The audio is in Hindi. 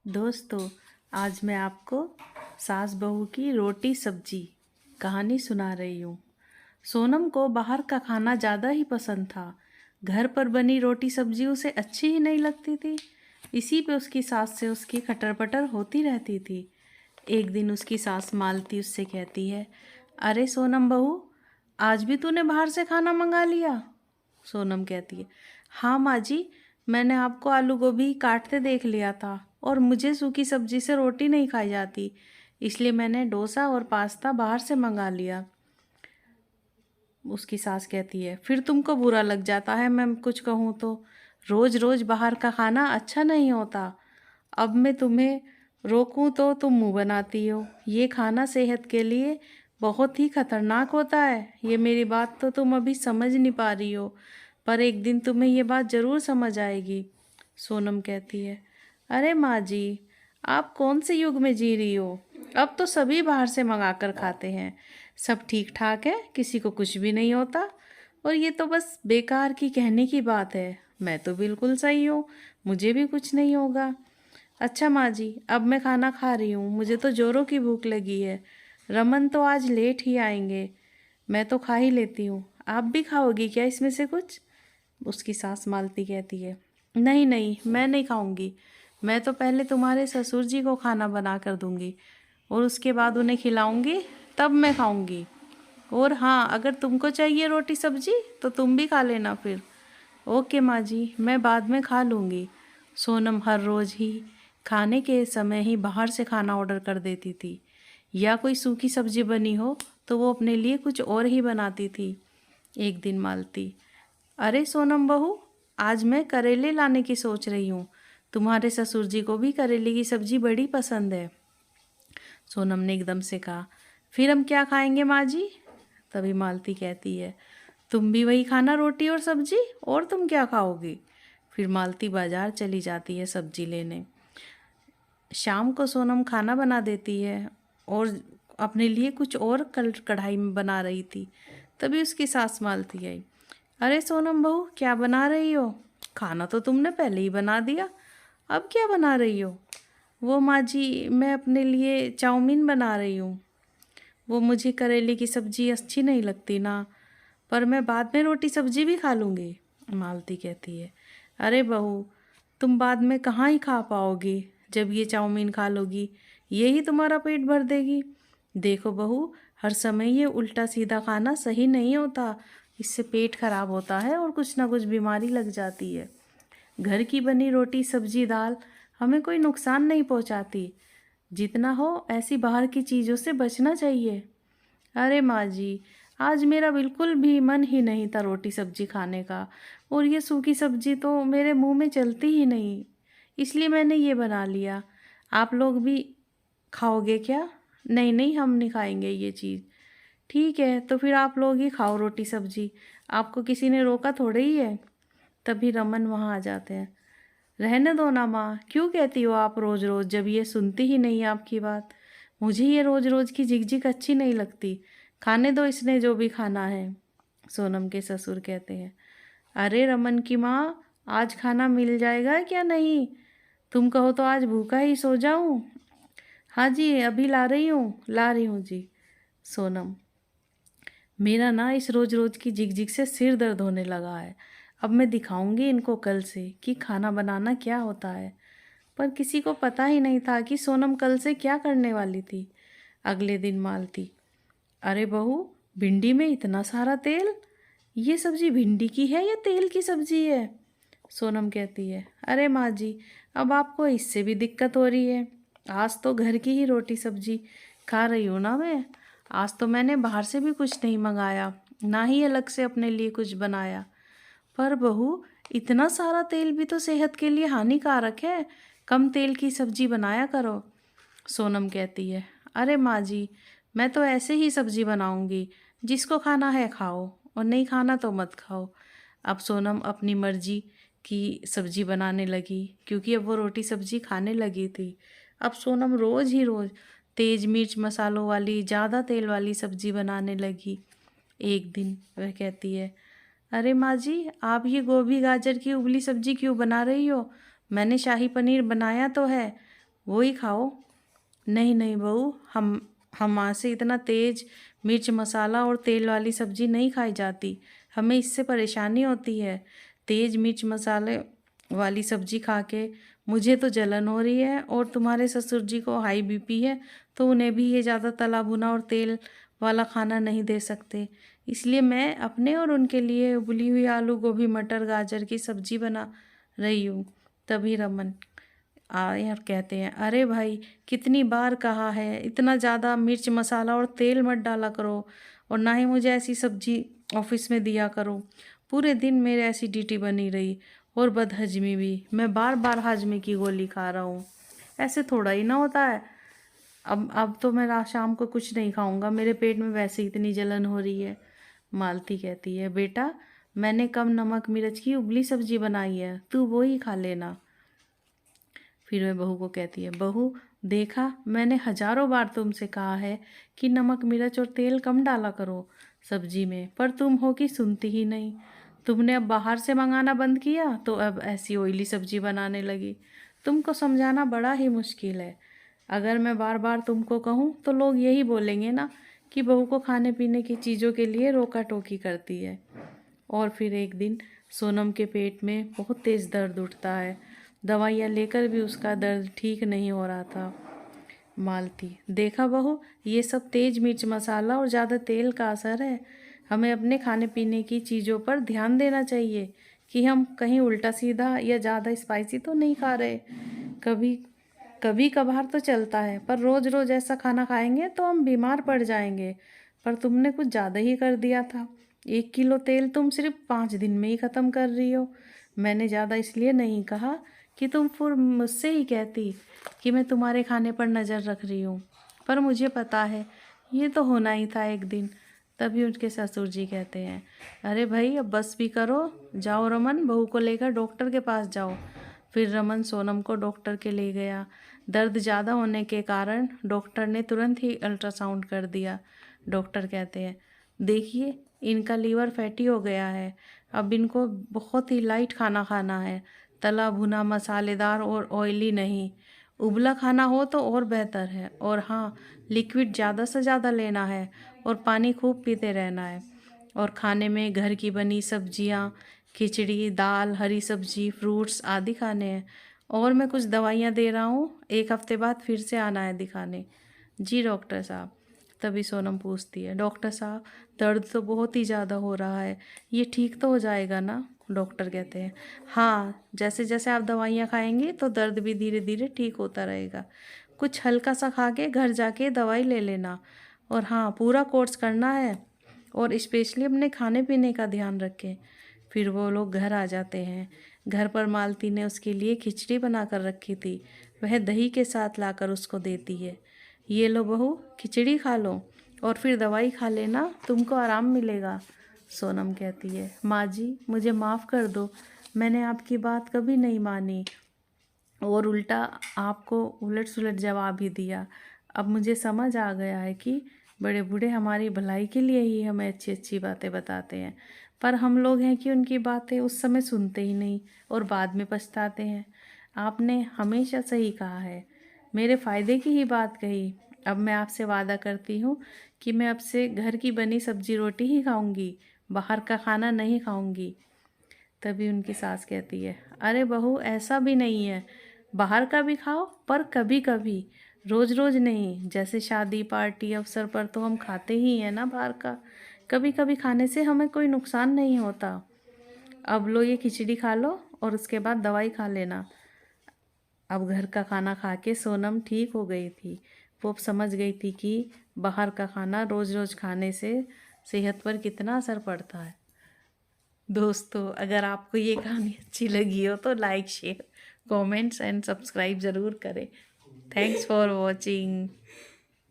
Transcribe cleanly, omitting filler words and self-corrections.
दोस्तों, आज मैं आपको सास बहू की रोटी सब्जी कहानी सुना रही हूँ। सोनम को बाहर का खाना ज़्यादा ही पसंद था। घर पर बनी रोटी सब्जी उसे अच्छी ही नहीं लगती थी। इसी पे उसकी सास से उसकी खटर पटर होती रहती थी। एक दिन उसकी सास मालती उससे कहती है, अरे सोनम बहू, आज भी तूने बाहर से खाना मंगा लिया। सोनम कहती है, हाँ माँ जी, मैंने आपको आलू गोभी काटते देख लिया था और मुझे सूखी सब्जी से रोटी नहीं खाई जाती, इसलिए मैंने डोसा और पास्ता बाहर से मंगा लिया। उसकी सास कहती है, फिर तुमको बुरा लग जाता है मैं कुछ कहूँ तो? रोज रोज बाहर का खाना अच्छा नहीं होता। अब मैं तुम्हें रोकूं तो तुम मुंह बनाती हो। ये खाना सेहत के लिए बहुत ही खतरनाक होता है। ये मेरी बात तो तुम अभी समझ नहीं पा रही हो, पर एक दिन तुम्हें ये बात ज़रूर समझ आएगी। सोनम कहती है, अरे माँ जी, आप कौन से युग में जी रही हो? अब तो सभी बाहर से मंगा कर खाते हैं। सब ठीक ठाक है, किसी को कुछ भी नहीं होता। और ये तो बस बेकार की कहने की बात है। मैं तो बिल्कुल सही हूँ, मुझे भी कुछ नहीं होगा। अच्छा माँ जी, अब मैं खाना खा रही हूँ, मुझे तो जोरों की भूख लगी है। रमन तो आज लेट ही आएंगे, मैं तो खा ही लेती हूँ। आप भी खाओगी क्या इसमें से कुछ? उसकी सास मालती कहती है, नहीं नहीं, मैं नहीं खाऊंगी। मैं तो पहले तुम्हारे ससुर जी को खाना बना कर दूंगी और उसके बाद उन्हें खिलाऊंगी, तब मैं खाऊंगी। और हाँ, अगर तुमको चाहिए रोटी सब्जी तो तुम भी खा लेना फिर। ओके माँ जी, मैं बाद में खा लूँगी। सोनम हर रोज़ ही खाने के समय ही बाहर से खाना ऑर्डर कर देती थी, या कोई सूखी सब्जी बनी हो तो वो अपने लिए कुछ और ही बनाती थी। एक दिन मालती, अरे सोनम बहू, आज मैं करेले लाने की सोच रही हूँ। तुम्हारे ससुर जी को भी करेले की सब्जी बड़ी पसंद है। सोनम ने एकदम से कहा, फिर हम क्या खाएंगे माँ जी? तभी मालती कहती है, तुम भी वही खाना, रोटी और सब्जी, और तुम क्या खाओगी? फिर मालती बाजार चली जाती है सब्जी लेने। शाम को सोनम खाना बना देती है और अपने लिए कुछ और कल कढ़ाई में बना रही थी। तभी उसकी सास मालती आई, अरे सोनम बहू, क्या बना रही हो? खाना तो तुमने पहले ही बना दिया, अब क्या बना रही हो? वो माँ जी, मैं अपने लिए चाउमीन बना रही हूँ। वो मुझे करेले की सब्जी अच्छी नहीं लगती ना, पर मैं बाद में रोटी सब्जी भी खा लूँगी। मालती कहती है, अरे बहू, तुम बाद में कहाँ ही खा पाओगी? जब ये चाउमीन खा लोगी, यही तुम्हारा पेट भर देगी। देखो बहू, हर समय ये उल्टा सीधा खाना सही नहीं होता। इससे पेट खराब होता है और कुछ ना कुछ बीमारी लग जाती है। घर की बनी रोटी सब्जी दाल हमें कोई नुकसान नहीं पहुंचाती। जितना हो ऐसी बाहर की चीज़ों से बचना चाहिए। अरे माँ जी, आज मेरा बिल्कुल भी मन ही नहीं था रोटी सब्जी खाने का, और ये सूखी सब्जी तो मेरे मुंह में चलती ही नहीं, इसलिए मैंने ये बना लिया। आप लोग भी खाओगे क्या? नहीं नहीं, हम नहीं खाएंगे ये चीज़। ठीक है, तो फिर आप लोग ही खाओ रोटी सब्जी, आपको किसी ने रोका थोड़े ही है। तभी रमन वहाँ आ जाते हैं। रहने दो ना माँ, क्यों कहती हो आप रोज़ रोज़, जब ये सुनती ही नहीं है आपकी बात। मुझे ये रोज़ रोज़ की झिकझिक अच्छी नहीं लगती। खाने दो इसने जो भी खाना है। सोनम के ससुर कहते हैं, अरे रमन की माँ, आज खाना मिल जाएगा क्या नहीं? तुम कहो तो आज भूखा ही सो जाऊं। हाँ जी, अभी ला रही हूँ जी। सोनम, मेरा ना इस रोज़ रोज़ की झिकझिक से सिर दर्द होने लगा है। अब मैं दिखाऊंगी इनको कल से कि खाना बनाना क्या होता है। पर किसी को पता ही नहीं था कि सोनम कल से क्या करने वाली थी। अगले दिन मालती, अरे बहू, भिंडी में इतना सारा तेल, ये सब्जी भिंडी की है या तेल की सब्जी है? सोनम कहती है, अरे माँ जी, अब आपको इससे भी दिक्कत हो रही है। आज तो घर की ही रोटी सब्जी खा रही हूँ ना मैं। आज तो मैंने बाहर से भी कुछ नहीं मंगाया, ना ही अलग से अपने लिए कुछ बनाया। पर बहू, इतना सारा तेल भी तो सेहत के लिए हानिकारक है, कम तेल की सब्जी बनाया करो। सोनम कहती है, अरे माँ जी, मैं तो ऐसे ही सब्जी बनाऊंगी, जिसको खाना है खाओ और नहीं खाना तो मत खाओ। अब सोनम अपनी मर्जी की सब्जी बनाने लगी, क्योंकि अब वो रोटी सब्जी खाने लगी थी। अब सोनम रोज़ ही रोज़ तेज मिर्च मसालों वाली, ज़्यादा तेल वाली सब्जी बनाने लगी। एक दिन वह कहती है, अरे माँ जी, आप ये गोभी गाजर की उबली सब्जी क्यों बना रही हो? मैंने शाही पनीर बनाया तो है, वही खाओ। नहीं नहीं बहू, हम से इतना तेज मिर्च मसाला और तेल वाली सब्जी नहीं खाई जाती। हमें इससे परेशानी होती है। तेज मिर्च मसाले वाली सब्जी खा के मुझे तो जलन हो रही है, और तुम्हारे ससुर जी को हाई बीपी है, तो उन्हें भी ये ज़्यादा तला भुना और तेल वाला खाना नहीं दे सकते। इसलिए मैं अपने और उनके लिए उबली हुई आलू गोभी मटर गाजर की सब्जी बना रही हूँ। तभी रमन आए और कहते हैं, अरे भाई, कितनी बार कहा है इतना ज़्यादा मिर्च मसाला और तेल मत डाला करो, और ना ही मुझे ऐसी सब्जी ऑफिस में दिया करो। पूरे दिन मेरे एसिडिटी बनी रही और बदहजमी भी। मैं बार बार हाजमे की गोली खा रहा हूँ। ऐसे थोड़ा ही ना होता है। अब तो मैं रात शाम को कुछ नहीं खाऊंगा, मेरे पेट में वैसे ही इतनी जलन हो रही है। मालती कहती है, बेटा, मैंने कम नमक मिर्च की उबली सब्जी बनाई है, तू वो ही खा लेना। फिर वह बहू को कहती है, बहू देखा, मैंने हजारों बार तुमसे कहा है कि नमक मिर्च और तेल कम डाला करो सब्जी में, पर तुम हो कि सुनती ही नहीं। तुमने अब बाहर से मंगाना बंद किया तो अब ऐसी ऑयली सब्जी बनाने लगी। तुमको समझाना बड़ा ही मुश्किल है। अगर मैं बार बार तुमको कहूँ तो लोग यही बोलेंगे ना कि बहू को खाने पीने की चीज़ों के लिए रोका टोकी करती है। और फिर एक दिन सोनम के पेट में बहुत तेज़ दर्द उठता है। दवाइयाँ लेकर भी उसका दर्द ठीक नहीं हो रहा था। मालती, देखा बहू, ये सब तेज मिर्च मसाला और ज़्यादा तेल का असर है। हमें अपने खाने पीने की चीज़ों पर ध्यान देना चाहिए कि हम कहीं उल्टा सीधा या ज़्यादा स्पाइसी तो नहीं खा रहे। कभी कभी कभार तो चलता है, पर रोज़ रोज़ ऐसा खाना खाएंगे तो हम बीमार पड़ जाएंगे। पर तुमने कुछ ज़्यादा ही कर दिया था। 1 किलो तेल तुम सिर्फ 5 दिन में ही ख़त्म कर रही हो। मैंने ज़्यादा इसलिए नहीं कहा कि तुम फिर मुझसे ही कहती कि मैं तुम्हारे खाने पर नज़र रख रही हूँ, पर मुझे पता है ये तो होना ही था एक दिन। तभी उनके ससुर जी कहते हैं, अरे भाई, अब बस भी करो, जाओ रमन, बहू को लेकर डॉक्टर के पास जाओ। फिर रमन सोनम को डॉक्टर के ले गया। दर्द ज़्यादा होने के कारण डॉक्टर ने तुरंत ही अल्ट्रासाउंड कर दिया। डॉक्टर कहते हैं, देखिए, इनका लीवर फैटी हो गया है। अब इनको बहुत ही लाइट खाना खाना है, तला भुना मसालेदार और ऑयली नहीं। उबला खाना हो तो और बेहतर है, और हाँ, लिक्विड ज़्यादा से ज़्यादा लेना है और पानी खूब पीते रहना है। और खाने में घर की बनी सब्जियाँ, खिचड़ी, दाल, हरी सब्जी, फ्रूट्स आदि खाने हैं। और मैं कुछ दवाइयाँ दे रहा हूँ, 1 हफ्ते बाद फिर से आना है दिखाने। जी डॉक्टर साहब। तभी सोनम पूछती है, डॉक्टर साहब, दर्द तो बहुत ही ज़्यादा हो रहा है, ये ठीक तो हो जाएगा ना? डॉक्टर कहते हैं, हाँ, जैसे जैसे आप दवाइयाँ खाएंगे तो दर्द भी धीरे धीरे ठीक होता रहेगा। कुछ हल्का सा खा के घर जाके दवाई ले लेना, और हाँ, पूरा कोर्स करना है, और स्पेशली अपने खाने पीने का ध्यान रखें। फिर वो लोग घर आ जाते हैं। घर पर मालती ने उसके लिए खिचड़ी बना कर रखी थी, वह दही के साथ लाकर उसको देती है। ये लो बहू, खिचड़ी खा लो और फिर दवाई खा लेना, तुमको आराम मिलेगा। सोनम कहती है, माँ जी, मुझे माफ़ कर दो, मैंने आपकी बात कभी नहीं मानी और उल्टा आपको उलट सुलट जवाब ही दिया। अब मुझे समझ आ गया है कि बड़े बूढ़े हमारी भलाई के लिए ही हमें अच्छी अच्छी बातें बताते हैं, पर हम लोग हैं कि उनकी बातें उस समय सुनते ही नहीं और बाद में पछताते हैं। आपने हमेशा सही कहा है, मेरे फ़ायदे की ही बात कही। अब मैं आपसे वादा करती हूँ कि मैं अब से घर की बनी सब्जी रोटी ही खाऊंगी, बाहर का खाना नहीं खाऊंगी। तभी उनकी सास कहती है, अरे बहू, ऐसा भी नहीं है, बाहर का भी खाओ, पर कभी कभी, रोज़ रोज़ नहीं। जैसे शादी पार्टी अवसर पर तो हम खाते ही हैं ना बाहर का, कभी कभी खाने से हमें कोई नुकसान नहीं होता। अब लो, ये खिचड़ी खा लो और उसके बाद दवाई खा लेना। अब घर का खाना खा के सोनम ठीक हो गई थी। वो अब समझ गई थी कि बाहर का खाना रोज़ रोज़ खाने से सेहत पर कितना असर पड़ता है। दोस्तों, अगर आपको ये कहानी अच्छी लगी हो तो like, share, comments and subscribe ज़रूर करें। Thanks for watching.